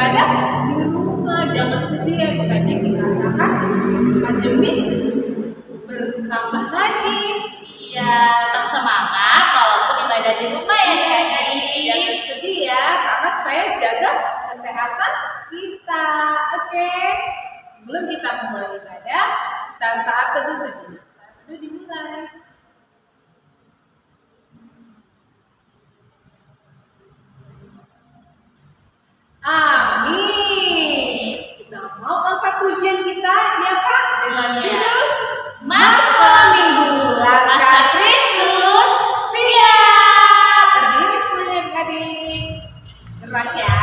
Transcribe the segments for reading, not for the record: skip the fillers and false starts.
beribadah di rumah. Jangan sedih ya, banyak dikatakan pandemi bertambah lagi. Iya, tetap semangat kalaupun ibadah di rumah ya adik-adik. Jangan sedih ya, karena supaya jaga kesehatan kita. Oke, sebelum kita memulai ibadah, kita saat teduh sejenak. Saat teduh dimulai. Amin. Kita mau angkat pujian kita ya Kak dengan judul Mas Sekolah Minggu Laskar Kristus siap. Berdiri semuanya adik-adik. Gerak ya.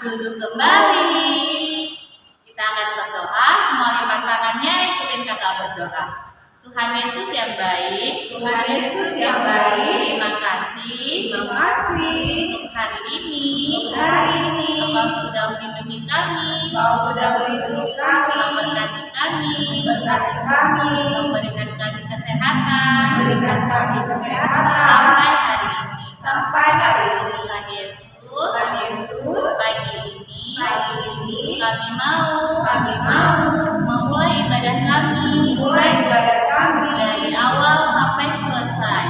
Duduk kembali. Kita akan berdoa. Semua lipat tangannya, ikutin kakak berdoa. Tuhan Yesus yang baik, Tuhan Yesus yang baik, terima kasih terima kasih untuk hari ini. Engkau sudah melindungi kami, Engkau sudah melindungi kami, memberkati kami, memberikan kami kesehatan, sampai hari ini. Tuhan Yesus, pagi ini kami mau memulai ibadah kami, dari awal sampai selesai.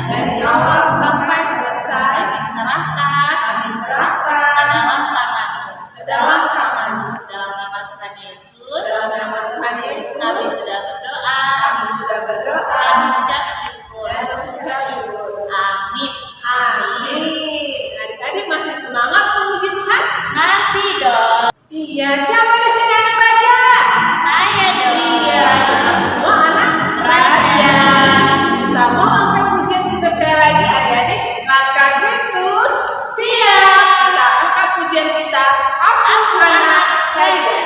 Kami serahkan ke dalam tangan-Mu. Dalam nama Tuhan Yesus, kami sudah berdoa dan mengucap syukur. Amin. Adik-adik masih semangat untuk puji Tuhan? Masih dong. Iya, siapa di sini anak raja? Saya dong. Iya, kita semua anak raja. Kita mau angkat pujian kita sekali lagi, adik-adik. Laskar Kristus siap. Kita angkat pujian kita. Aku anak raja.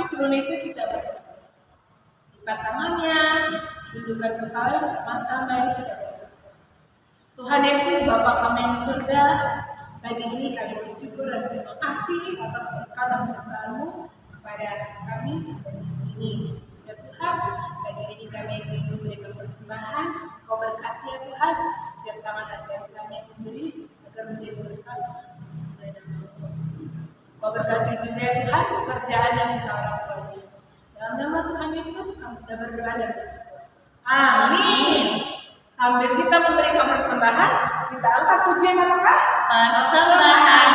sebelum itu kita berdoa. Lipat tangannya, tundukkan kepala dan mata, mari kita berdoa. Tuhan Yesus, Bapa kami yang di surga, pagi ini kami bersyukur dan terima kasih atas berkat dan berkat-Mu kepada kami sampai saat ini. Ya Tuhan, pagi ini kami ingin memberikan persembahan, Kau berkati ya Tuhan, setiap tangan dan jari kami yang memberi, agar menjadi berkat. Kau berkati juga ya Tuhan, pekerjaan yang seorang tuanya. Dalam nama Tuhan Yesus, kami sudah berdoa dan bersyukur. Amin. Sambil kita memberikan persembahan, kita angkat pujian apa? Persembahan kami.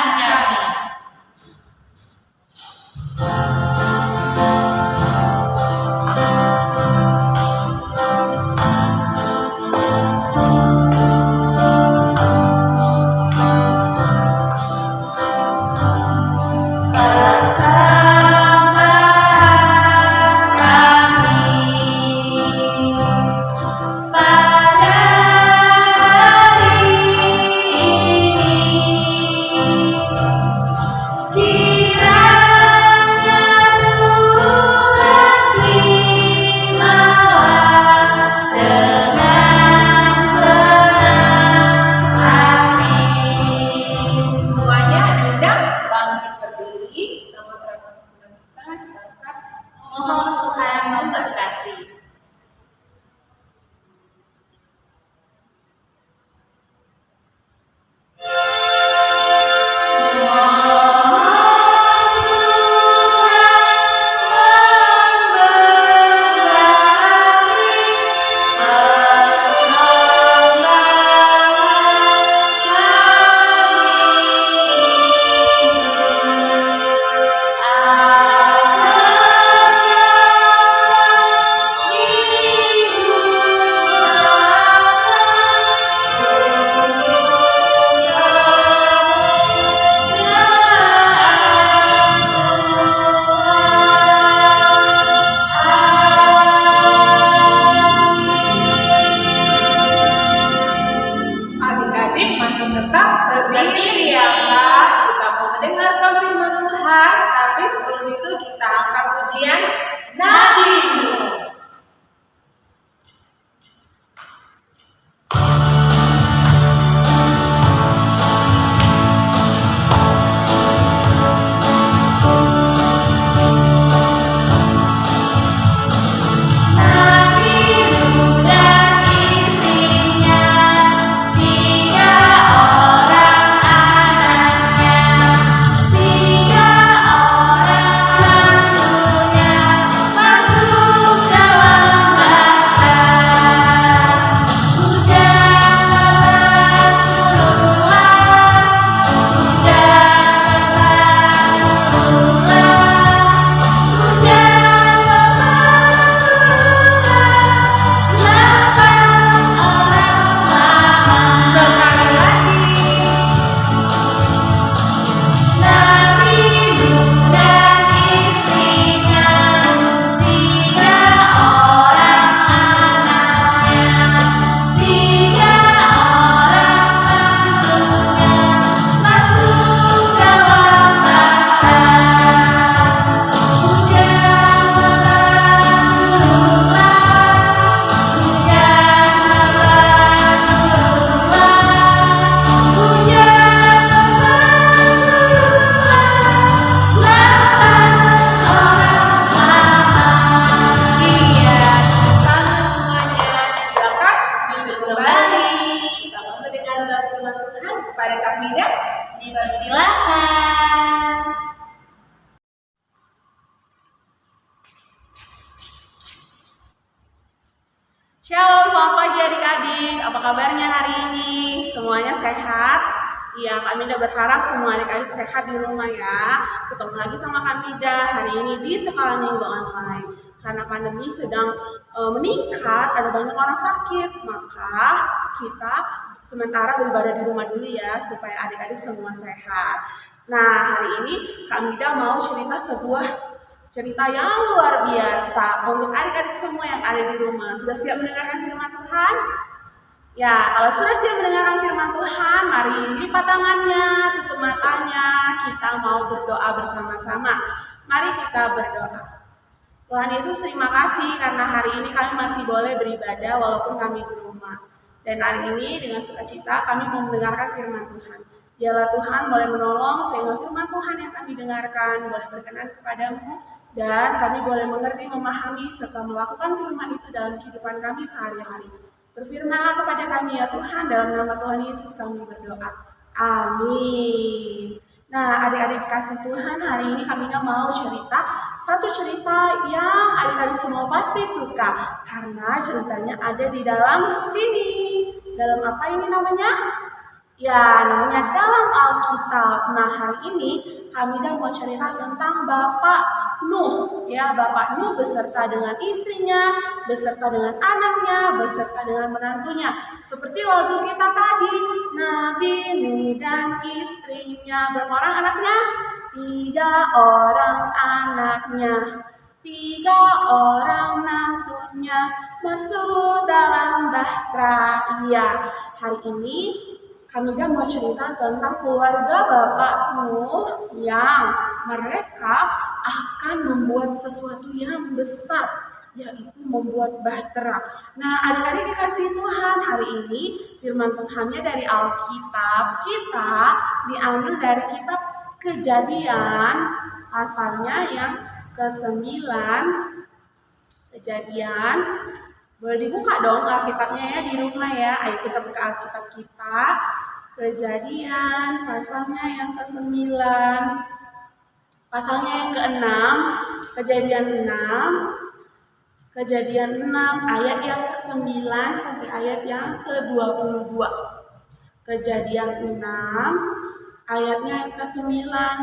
Shalom, selamat pagi adik-adik. Apa kabarnya hari ini? Semuanya sehat? Iya, kami udah berharap semua adik-adik sehat di rumah ya. Ketemu lagi sama kami hari ini di Sekolah Minggu Online. Karena pandemi sedang meningkat, ada banyak orang sakit, maka kita sementara beribadah di rumah dulu ya, supaya adik-adik semua sehat. Nah, hari ini Kak Mida mau cerita sebuah cerita yang luar biasa untuk adik-adik semua yang ada di rumah. Sudah siap mendengarkan firman Tuhan? Ya, kalau sudah siap mendengarkan firman Tuhan, mari lipat tangannya, tutup matanya, kita mau berdoa bersama-sama. Mari kita berdoa. Tuhan Yesus, terima kasih karena hari ini kami masih boleh beribadah walaupun kami di rumah. Dan hari ini dengan sukacita kami mau mendengarkan firman Tuhan. Biarlah Tuhan boleh menolong sehingga firman Tuhan yang kami dengarkan boleh berkenan kepadamu dan kami boleh mengerti, memahami, serta melakukan firman itu dalam kehidupan kami sehari-hari. Berfirmanlah kepada kami ya Tuhan, dalam nama Tuhan Yesus kami berdoa. Amin. Nah, adik-adik kasih Tuhan, hari ini kami mau cerita satu cerita yang adik-adik semua pasti suka karena ceritanya ada di dalam sini. Dalam apa ini namanya? Ya, namanya dalam Alkitab. Nah, hari ini kami mau cerita tentang Bapak Nuh. Ya, Bapak Nuh beserta dengan istrinya, beserta dengan anaknya, beserta dengan menantunya. Seperti lagu kita tadi, Nabi Nuh dan istrinya. Berapa orang anaknya? 3 orang anaknya. 3 orang menantunya masuk dalam bahtera. Iya, hari ini kami mau cerita tentang keluarga Bapak Nuh yang mereka akan membuat sesuatu yang besar, yaitu membuat bahtera. Nah, adik-adik dikasih Tuhan, hari ini firman Tuhannya dari Alkitab kita diambil dari kitab Kejadian, pasalnya yang ke-9. Kejadian, boleh dibuka dong Alkitabnya ya di rumah ya. Ayo kita buka Alkitab kita. Kejadian pasalnya yang ke-9. Pasalnya yang ke-6. Kejadian 6. Kejadian 6 ayat yang ke-9 sampai ayat yang ke-22. Kejadian 6 ayatnya yang ke-9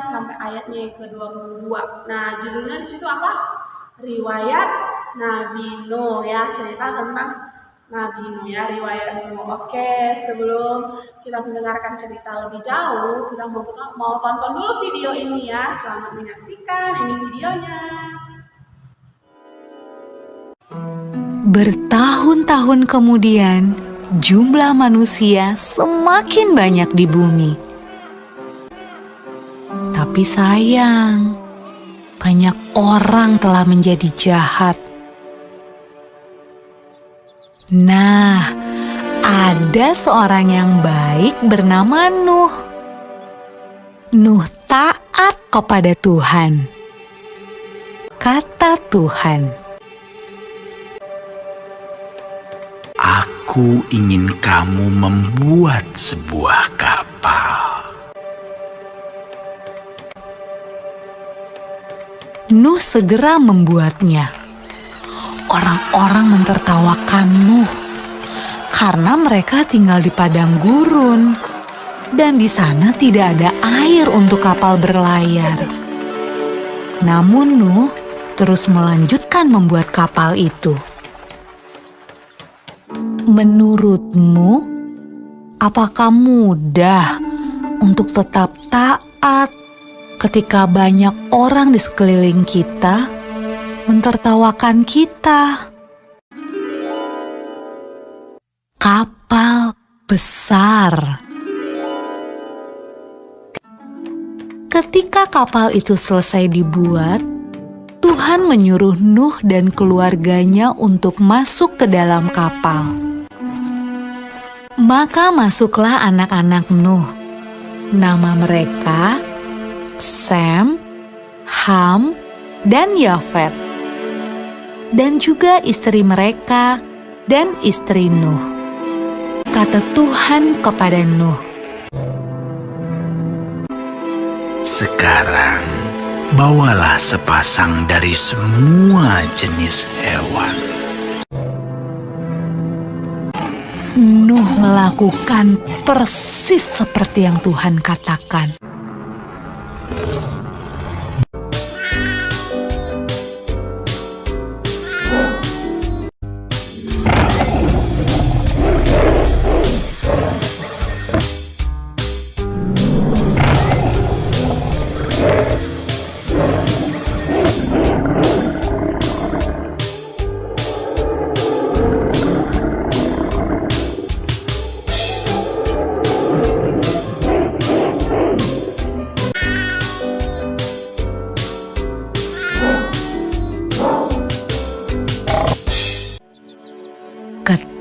sampai ayatnya yang ke-22. Nah, judulnya di situ apa? Riwayat Nabi Nuh ya, cerita tentang Nabi Nuh ya, riwayat Nuh. Oke, sebelum kita mendengarkan cerita lebih jauh, kita mau tonton dulu video ini ya. Selamat menyaksikan, ini videonya. Bertahun-tahun kemudian, jumlah manusia semakin banyak di bumi. Tapi sayang, banyak orang telah menjadi jahat. Nah, ada seorang yang baik bernama Nuh. Nuh taat kepada Tuhan. Kata Tuhan, "Aku ingin kamu membuat sebuah kapal." Nuh segera membuatnya. Orang-orang mentertawakan Nuh karena mereka tinggal di padang gurun dan di sana tidak ada air untuk kapal berlayar. Namun Nuh terus melanjutkan membuat kapal itu. Menurutmu, apakah mudah untuk tetap taat ketika banyak orang di sekeliling kita mentertawakan kita? Kapal besar. Ketika kapal itu selesai dibuat, Tuhan menyuruh Nuh dan keluarganya untuk masuk ke dalam kapal. Maka masuklah anak-anak Nuh. Nama mereka Sem, Ham, dan Yafet, dan juga istri mereka dan istri Nuh. Kata Tuhan kepada Nuh, "Sekarang bawalah sepasang dari semua jenis hewan." Nuh melakukan persis seperti yang Tuhan katakan.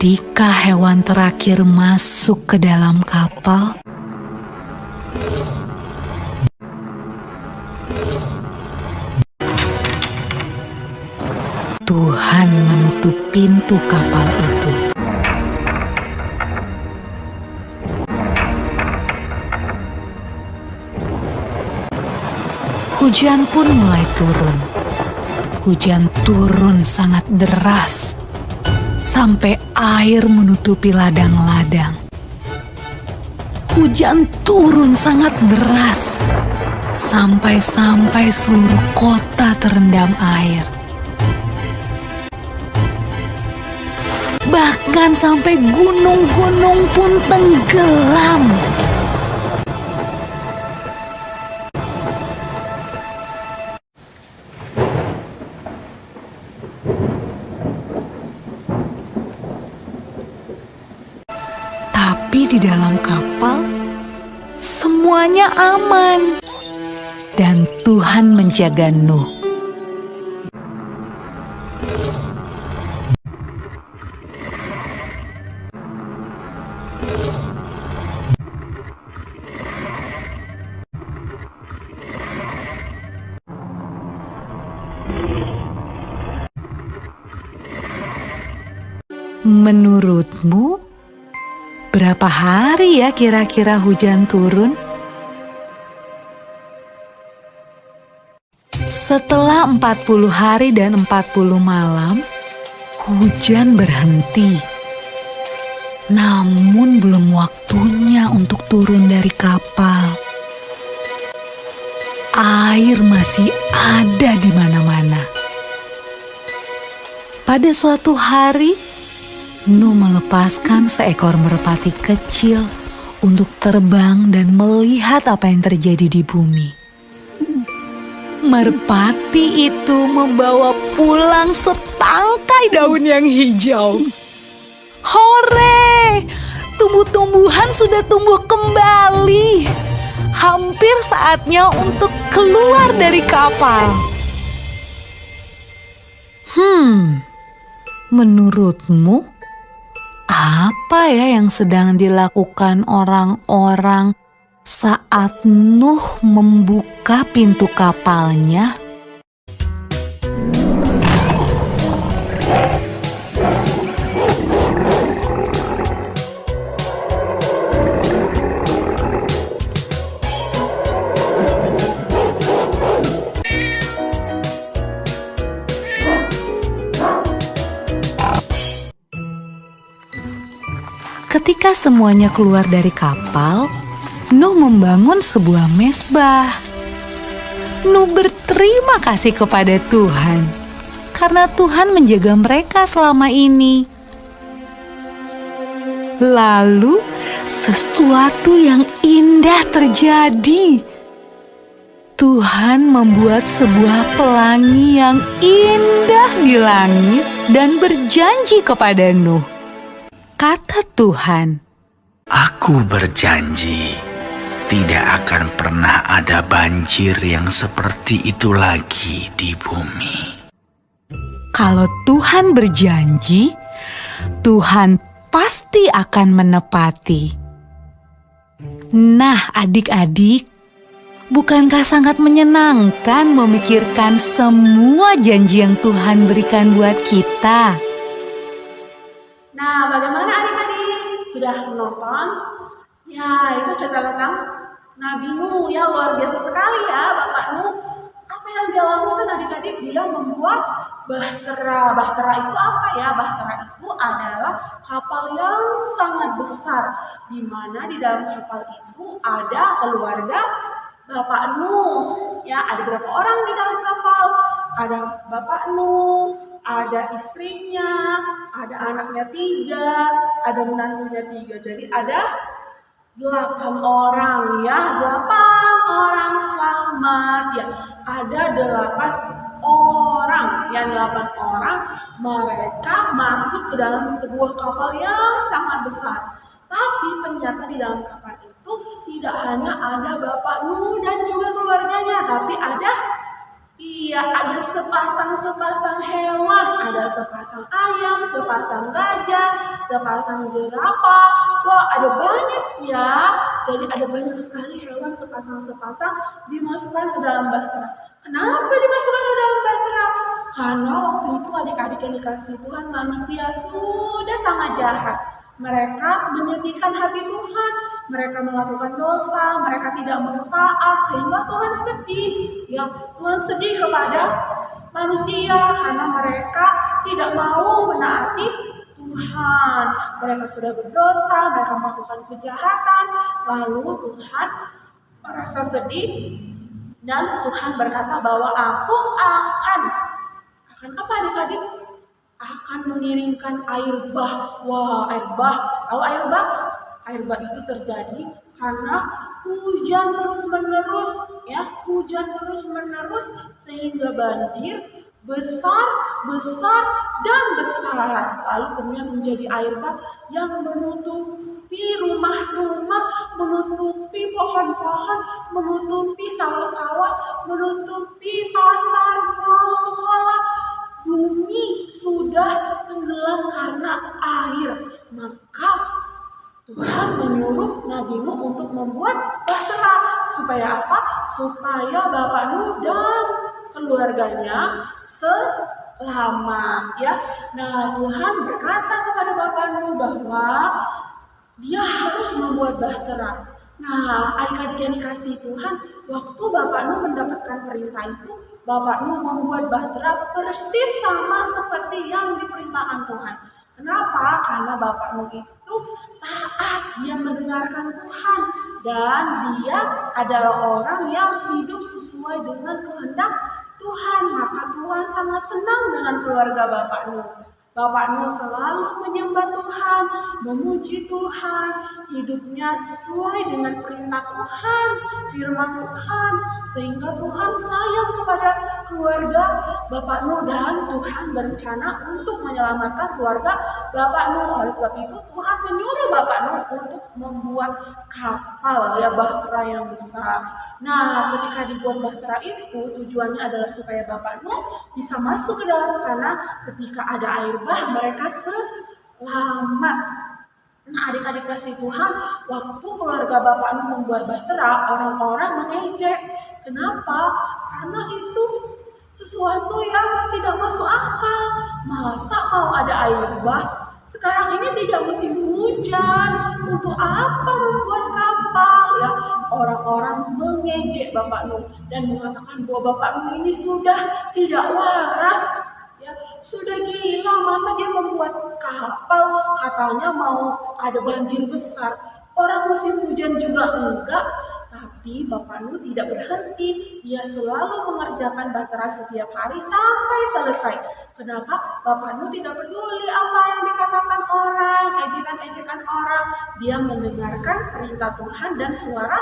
Ketika hewan terakhir masuk ke dalam kapal, Tuhan menutup pintu kapal itu. Hujan pun mulai turun. Hujan turun sangat deras, sampai air menutupi ladang-ladang. Hujan turun sangat deras, sampai seluruh kota terendam air. Bahkan sampai gunung-gunung pun tenggelam. Tapi di dalam kapal, semuanya aman. Dan Tuhan menjaga Nuh. Menurutmu, berapa hari ya kira-kira hujan turun? Setelah 40 hari dan 40 malam, hujan berhenti. Namun belum waktunya untuk turun dari kapal. Air masih ada di mana-mana. Pada suatu hari, Nuh melepaskan seekor merpati kecil untuk terbang dan melihat apa yang terjadi di bumi. Merpati itu membawa pulang setangkai daun yang hijau. Hore! Tumbuh-tumbuhan sudah tumbuh kembali. Hampir saatnya untuk keluar dari kapal. Menurutmu, apa ya yang sedang dilakukan orang-orang saat Nuh membuka pintu kapalnya? Ketika semuanya keluar dari kapal, Nuh membangun sebuah mezbah. Nuh berterima kasih kepada Tuhan karena Tuhan menjaga mereka selama ini. Lalu sesuatu yang indah terjadi. Tuhan membuat sebuah pelangi yang indah di langit dan berjanji kepada Nuh. Kata Tuhan, Aku berjanji, tidak akan pernah ada banjir yang seperti itu lagi di bumi. kalau Tuhan berjanji, Tuhan pasti akan menepati. Nah, adik-adik, bukankah sangat menyenangkan memikirkan semua janji yang Tuhan berikan buat kita? Nah, bagaimana adik-adik? Sudah menonton? Ya, itu cerita tentang Nabi Nuh. Ya, luar biasa sekali ya Bapak Nuh. Apa yang dia lakukan adik-adik? Dia membuat bahtera. Bahtera itu apa ya? Bahtera itu adalah kapal yang sangat besar. Di mana di dalam kapal itu ada keluarga Bapak Nuh. Ya, ada berapa orang di dalam kapal? Ada Bapak Nuh, ada istrinya, ada anaknya 3, ada menantunya 3. Jadi ada 8 orang ya, 8 orang selamat ya. Ada 8 orang, ya 8 orang mereka masuk ke dalam sebuah kapal yang sangat besar. Tapi ternyata di dalam kapal itu tidak hanya ada Bapak Nuh dan juga keluarganya, tapi ada 4 sepasang hewan, ada sepasang ayam, sepasang gajah, sepasang jerapah. Wah, ada banyak ya. Jadi ada banyak sekali hewan sepasang-sepasang dimasukkan ke dalam bahtera. Kenapa dimasukkan ke dalam bahtera? Karena waktu itu adik-adik yang dikasihi Tuhan, manusia sudah sangat jahat. Mereka menyedihkan hati Tuhan, mereka melakukan dosa, mereka tidak mau taat, sehingga Tuhan sedih. Ya, Tuhan sedih kepada manusia karena mereka tidak mau menaati Tuhan. Mereka sudah berdosa, mereka melakukan kejahatan, lalu Tuhan merasa sedih dan Tuhan berkata bahwa aku akan apa adik-adik? Akan mengirimkan air bah. Wah, air bah. Tahu air bah? Air bah itu terjadi karena hujan terus-menerus, ya. Hujan terus-menerus sehingga banjir besar dan besar. Lalu kemudian menjadi air bah yang menutupi rumah-rumah, menutupi pohon-pohon, menutupi sawah-sawah, menutupi pasar, mal, sekolah. Bumi sudah tenggelam karena air. Maka Tuhan menyuruh Nabi Nuh untuk membuat bahtera. Supaya apa? Supaya Bapak Nuh dan keluarganya selamat, ya. Nah, Tuhan berkata kepada Bapak Nuh bahwa dia harus membuat bahtera. Nah, adik-adik yang dikasihi Tuhan, waktu Bapak Nuh mendapatkan perintah itu, Bapak Nuh membuat bahtera persis sama seperti yang diperintahkan Tuhan. Kenapa? Karena Bapak Nuh itu taat, dia mendengarkan Tuhan, dan dia adalah orang yang hidup sesuai dengan kehendak Tuhan. Maka Tuhan sangat senang dengan keluarga Bapak Nuh. Bapak Nuh selalu menyembah Tuhan, memuji Tuhan, hidupnya sesuai dengan perintah Tuhan, firman Tuhan, sehingga Tuhan sayang kepada keluarga Bapak Nuh dan Tuhan berencana untuk menyelamatkan keluarga Bapak Nuh. Oleh sebab itu Tuhan menyuruh Bapak Nuh untuk membuat kapal, ya, bahtera yang besar. Nah, ketika dibuat bahtera itu tujuannya adalah supaya Bapak Nuh bisa masuk ke dalam sana ketika ada air bah, mereka selamat. Nah, adik-adik kasih Tuhan, waktu keluarga Bapak Nuh membuat bahtera, orang-orang mengejek. Kenapa? Karena itu sesuatu yang tidak masuk akal. Masa mau ada air bah? Sekarang ini tidak musim hujan. Untuk apa membuat kapal? Ya, orang-orang mengejek Bapak Nuh dan mengatakan bahwa Bapak Nuh ini sudah tidak waras. Ya, sudah gila, masa dia membuat kapal, katanya mau ada banjir besar. Orang musim hujan juga enggak. Tapi Bapak Nuh tidak berhenti, dia selalu mengerjakan bahtera setiap hari sampai selesai. Kenapa? Bapak Nuh tidak peduli apa yang dikatakan orang, ejekan-ejekan orang. Dia mendengarkan perintah Tuhan dan suara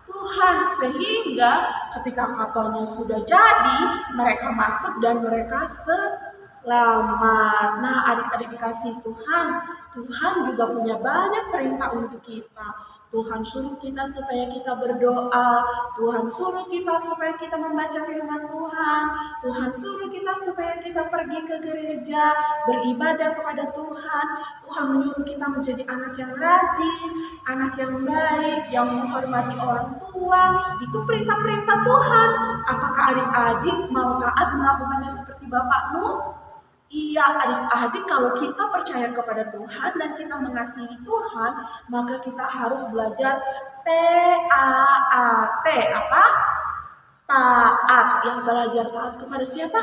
Tuhan, sehingga ketika kapalnya sudah jadi, mereka masuk dan mereka selamat. Nah, adik-adik dikasih Tuhan, Tuhan juga punya banyak perintah untuk kita. Tuhan suruh kita supaya kita berdoa, Tuhan suruh kita supaya kita membaca firman Tuhan, Tuhan suruh kita supaya kita pergi ke gereja, beribadah kepada Tuhan. Tuhan menyuruh kita menjadi anak yang rajin, anak yang baik, yang menghormati orang tua. Itu perintah-perintah Tuhan. Apakah adik-adik mau taat melakukannya seperti Bapak Nuh? Iya, adik-adik, kalau kita percaya kepada Tuhan dan kita mengasihi Tuhan, maka kita harus belajar T-A-A-T. Apa? Taat. Ya, belajar taat kepada siapa?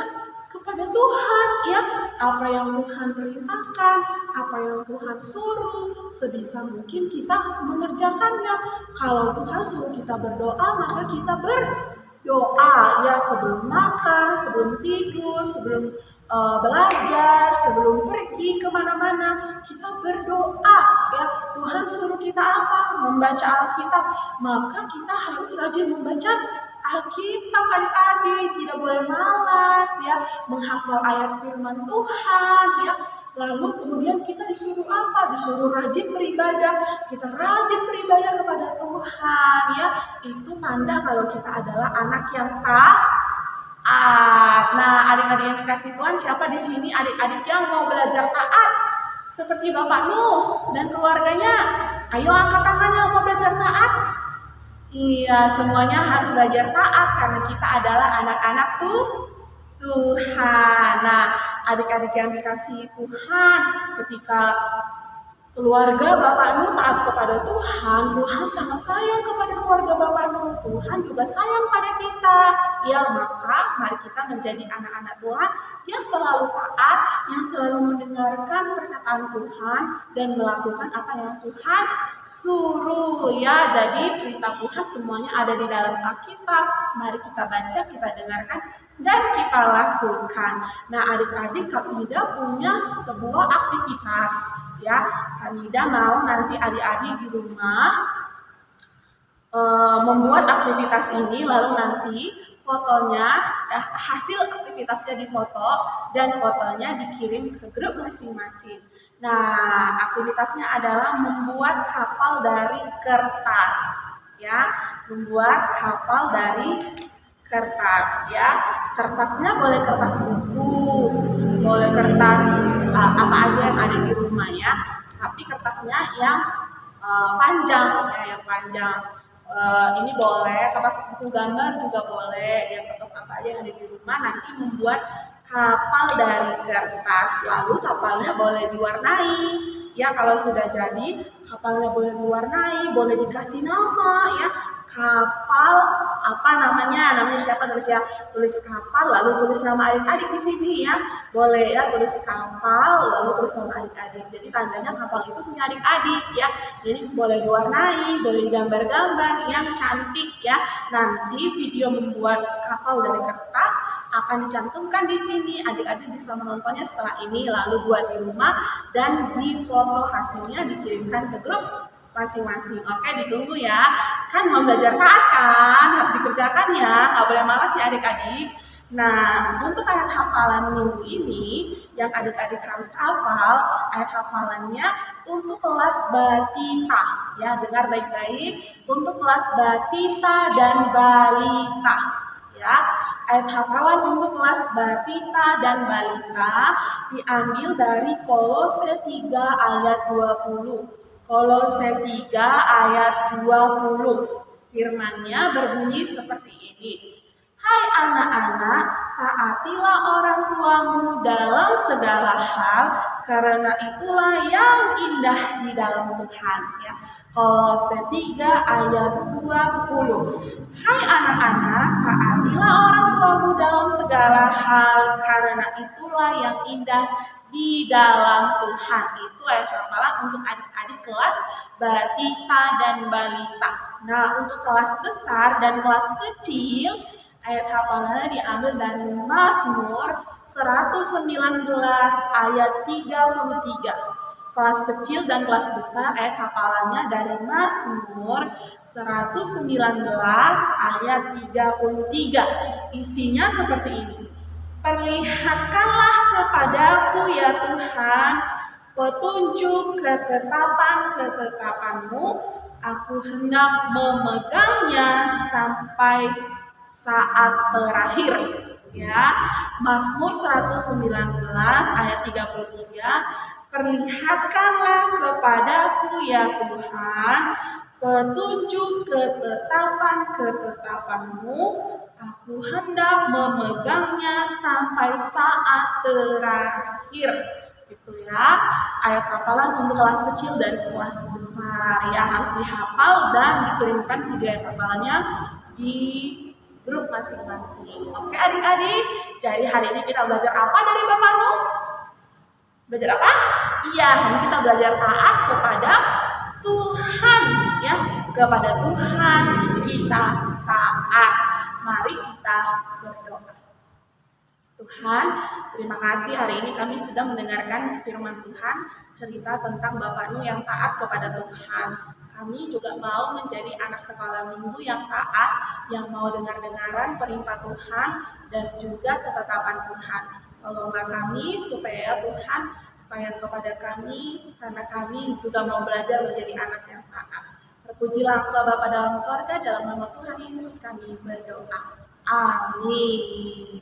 Kepada Tuhan, ya. Apa yang Tuhan perintahkan, apa yang Tuhan suruh, sebisa mungkin kita mengerjakannya. Kalau Tuhan suruh kita berdoa, maka kita berdoa, ya, sebelum makan, sebelum tidur, sebelum belajar, sebelum pergi kemana-mana, kita berdoa, ya. Tuhan suruh kita apa? Membaca Alkitab, maka kita harus rajin membaca Alkitab, adik-adik. Tidak boleh malas, ya, menghafal ayat firman Tuhan, ya. Lalu kemudian kita disuruh apa? Disuruh rajin beribadah. Kita rajin beribadah kepada Tuhan, ya. Itu tanda kalau kita adalah anak yang taat. Nah, adik-adik yang dikasih Tuhan, siapa di sini adik-adik yang mau belajar taat? Seperti Bapak Nuh dan keluarganya. Ayo angkat tangan yang mau belajar taat. Iya, semuanya harus belajar taat karena kita adalah anak-anak Tuhan. Nah, adik-adik yang dikasih Tuhan, ketika keluarga Bapak Nuh taat kepada Tuhan, Tuhan sangat sayang kepada keluarga Bapak Nuh. Tuhan juga sayang pada kita. Ya, maka mari kita menjadi anak-anak Tuhan yang selalu taat, yang selalu mendengarkan perkataan Tuhan dan melakukan apa yang Tuhan suruh. Ya, jadi perintah Tuhan semuanya ada di dalam Alkitab. Mari kita baca, kita dengarkan, dan kita lakukan. Nah, adik-adik, Kak Ida punya sebuah aktivitas. Ya, Kak Ida mau nanti adik-adik di rumah membuat aktivitas ini, lalu nanti fotonya, hasil aktivitasnya difoto dan fotonya dikirim ke grup masing-masing. Nah, aktivitasnya adalah membuat kapal dari kertas, ya, membuat kapal dari kertas, ya. Kertasnya boleh kertas buku, boleh kertas apa aja yang ada di rumah, ya. Tapi kertasnya yang panjang, ya, yang panjang. Ini boleh, kertas buku gambar juga boleh, ya, kertas apa aja yang ada di rumah. Nanti membuat kapal dari kertas, lalu kapalnya boleh diwarnai. Ya, kalau sudah jadi, kapalnya boleh diwarnai, boleh dikasih nama, ya. Kapal apa namanya? Namanya siapa? Tulis ya, tulis kapal, lalu tulis nama adik-adik di sini, ya. Boleh, ya, tulis kapal, lalu tulis nama adik-adik. Jadi tandanya kapal itu punya adik-adik, ya. Jadi boleh diwarnai, boleh digambar-gambar yang cantik, ya. Nanti video membuat kapal dari kertas akan dicantumkan di sini. Adik-adik bisa menontonnya setelah ini, lalu buat di rumah dan di foto hasilnya dikirimkan ke grup masing-masing. Oke, ditunggu ya. Kan mau belajar taat kan, harus dikerjakan ya, nggak boleh malas ya adik-adik. Nah, untuk ayat hafalan minggu ini yang adik-adik harus hafal, ayat hafalannya untuk kelas batita. Ya, dengar baik-baik, untuk kelas batita dan balita. Ya, ayat hafalan untuk kelas batita dan balita diambil dari Kolose 3 ayat 20. Kolose 3 ayat 20. Firman-Nya berbunyi seperti ini. Hai anak-anak, taatilah orang tuamu dalam segala hal, karena itulah yang indah di dalam Tuhan. Ya. Kolose 3 ayat 20. Hai anak-anak, taatilah orang tuamu dalam segala hal, karena itulah yang indah di dalam Tuhan. Itu ayat hafalan untuk adik-adik kelas batita dan balita. Nah, untuk kelas besar dan kelas kecil, ayat hafalannya diambil dari Mazmur 119 ayat 33. Kelas kecil dan kelas besar ayat hafalannya dari Mazmur 119 ayat 33. Isinya seperti ini. Perlihatkanlah kepadaku ya Tuhan petunjuk ketetapan-ketetapan-Mu, aku hendak memegangnya sampai saat terakhir. Ya, Mazmur 119 ayat 33. Perlihatkanlah kepadaku ya Tuhan petunjuk ketetapan-ketetapan-Mu, aku hendak memegangnya sampai saat terakhir. Itu ya, ayat hafalan untuk kelas kecil dan kelas besar yang harus dihafal dan dikirimkan video ayat hafalannya di grup masing-masing. Oke adik-adik, jadi hari ini kita belajar apa dari Bapak Nuh? Belajar apa? Iya, hari ini kita belajar taat kepada Tuhan, ya, kepada Tuhan kita taat. Mari kita berdoa. Tuhan, terima kasih hari ini kami sudah mendengarkan firman Tuhan, cerita tentang Bapak Nuh yang taat kepada Tuhan. Kami juga mau menjadi anak sekolah minggu yang taat, yang mau dengar-dengaran perintah Tuhan dan juga ketetapan Tuhan. Tolonglah kami supaya Tuhan sayang kepada kami, karena kami juga mau belajar menjadi anak yang taat. Terpujilah Engkau Bapa dalam sorga, dalam nama Tuhan Yesus kami berdoa. Amin.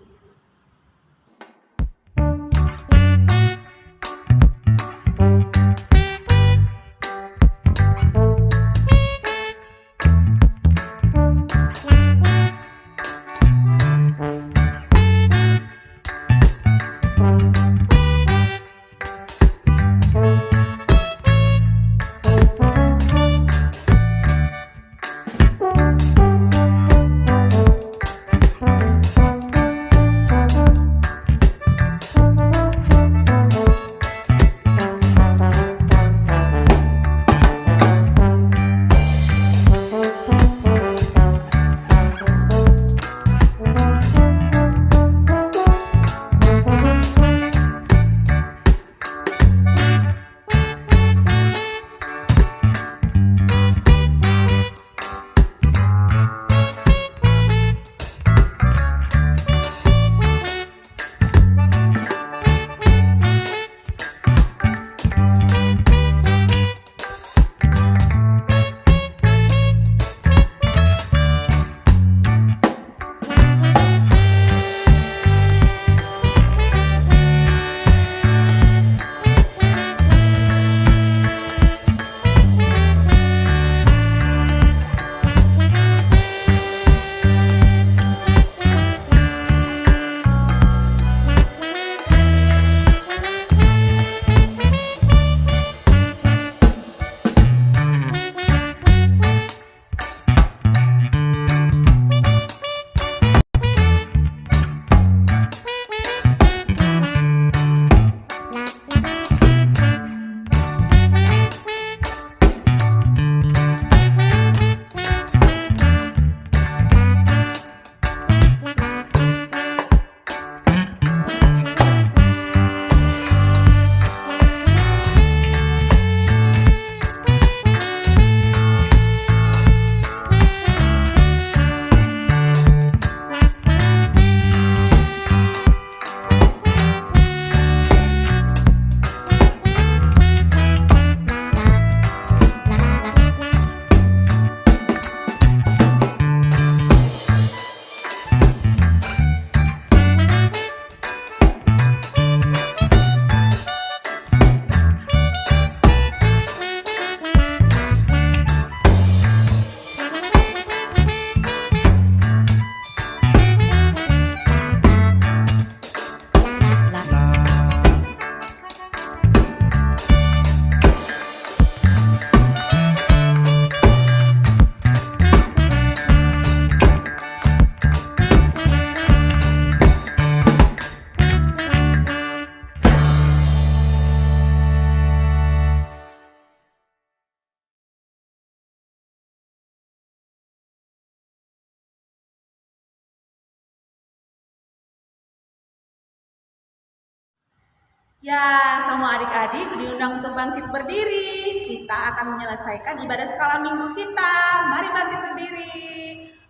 Ya, semua adik-adik diundang untuk bangkit berdiri. Kita akan menyelesaikan ibadah skala minggu kita. Mari bangkit berdiri.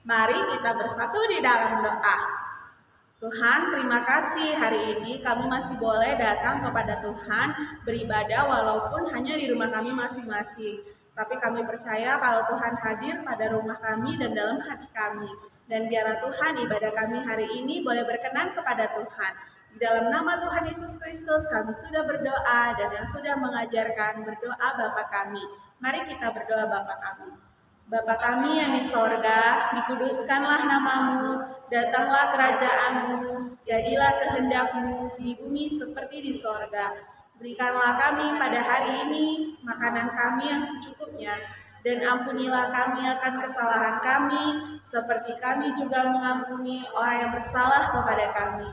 Mari kita bersatu di dalam doa. Tuhan, terima kasih hari ini kami masih boleh datang kepada Tuhan beribadah walaupun hanya di rumah kami masing-masing. Tapi kami percaya kalau Tuhan hadir pada rumah kami dan dalam hati kami. Dan biarlah Tuhan ibadah kami hari ini boleh berkenan kepada Tuhan. Di dalam nama Tuhan Yesus Kristus kami sudah berdoa dan yang sudah mengajarkan berdoa Bapa kami. Mari kita berdoa Bapa kami. Bapa kami yang di sorga, dikuduskanlah namamu, datanglah kerajaanmu, jadilah kehendakmu di bumi seperti di sorga. Berikanlah kami pada hari ini makanan kami yang secukupnya, dan ampunilah kami akan kesalahan kami, seperti kami juga mengampuni orang yang bersalah kepada kami.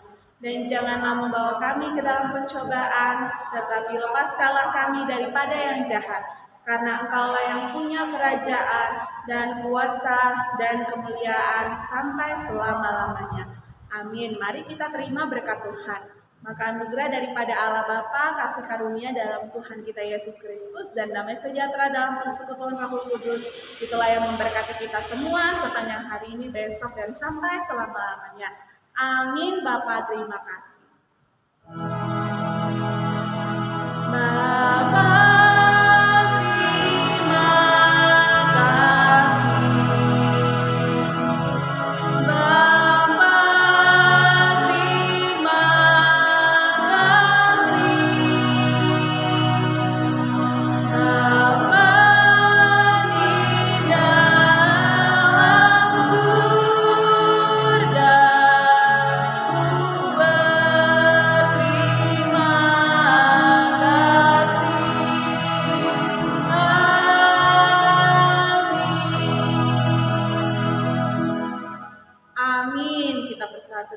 Dan janganlah membawa kami ke dalam pencobaan, tetapi lepaskanlah kami daripada yang jahat. Karena Engkaulah yang punya kerajaan dan kuasa dan kemuliaan sampai selama-lamanya. Amin. Mari kita terima berkat Tuhan. Maka anugerah daripada Allah Bapa, kasih karunia dalam Tuhan kita Yesus Kristus, dan damai sejahtera dalam persekutuan Roh Kudus, itulah yang memberkati kita semua sepanjang hari ini, besok, dan sampai selama-lamanya. Amin. Bapa, terima kasih. Bapa,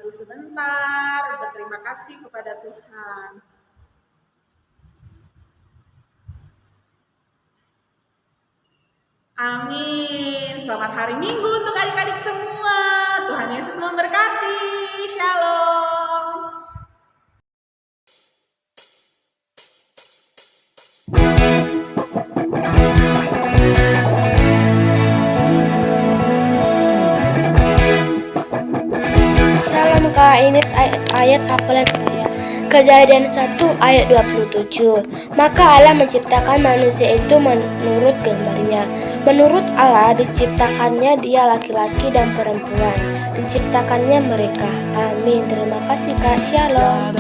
dulu sebentar, berterima kasih kepada Tuhan. Amin. Selamat hari Minggu untuk adik-adik semua. Tuhan Yesus memberkati. Shalom. Kak, ini ayat hafalan saya. Kejadian 1 ayat 27. Maka Allah menciptakan manusia itu menurut gambarnya. Menurut Allah diciptakannya dia laki-laki dan perempuan. Diciptakannya mereka. Amin. Terima kasih Kak. Shalom.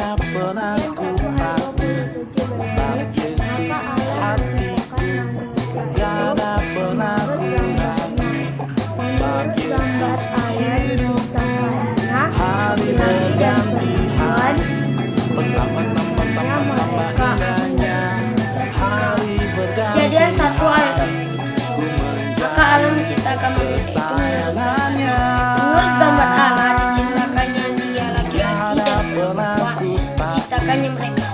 Kejadian 1 ayat 27. Maka Allah menciptakan manusia itu menurut gambar Allah diciptakannya dia laki-laki dan perempuan. Diciptakannya mereka.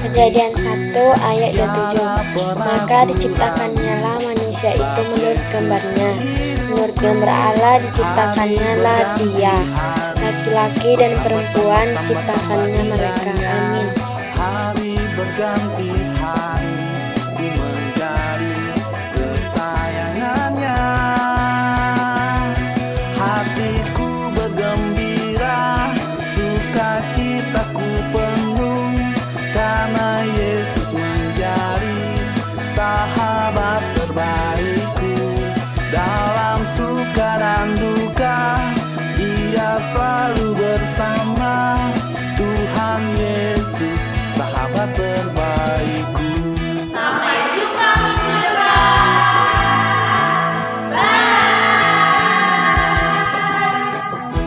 Kejadian 1 ayat 27. Maka diciptakannya lah manusia itu menurut gambarnya. Menurut gambar Allah diciptakannya lah dia laki-laki dan perempuan, diciptakannya mereka. Amin. Hari berganti hari, ku menjadi kesayangannya. Hatiku bergembira, sukacitaku penuh, karena Yesus menjadi sahabat.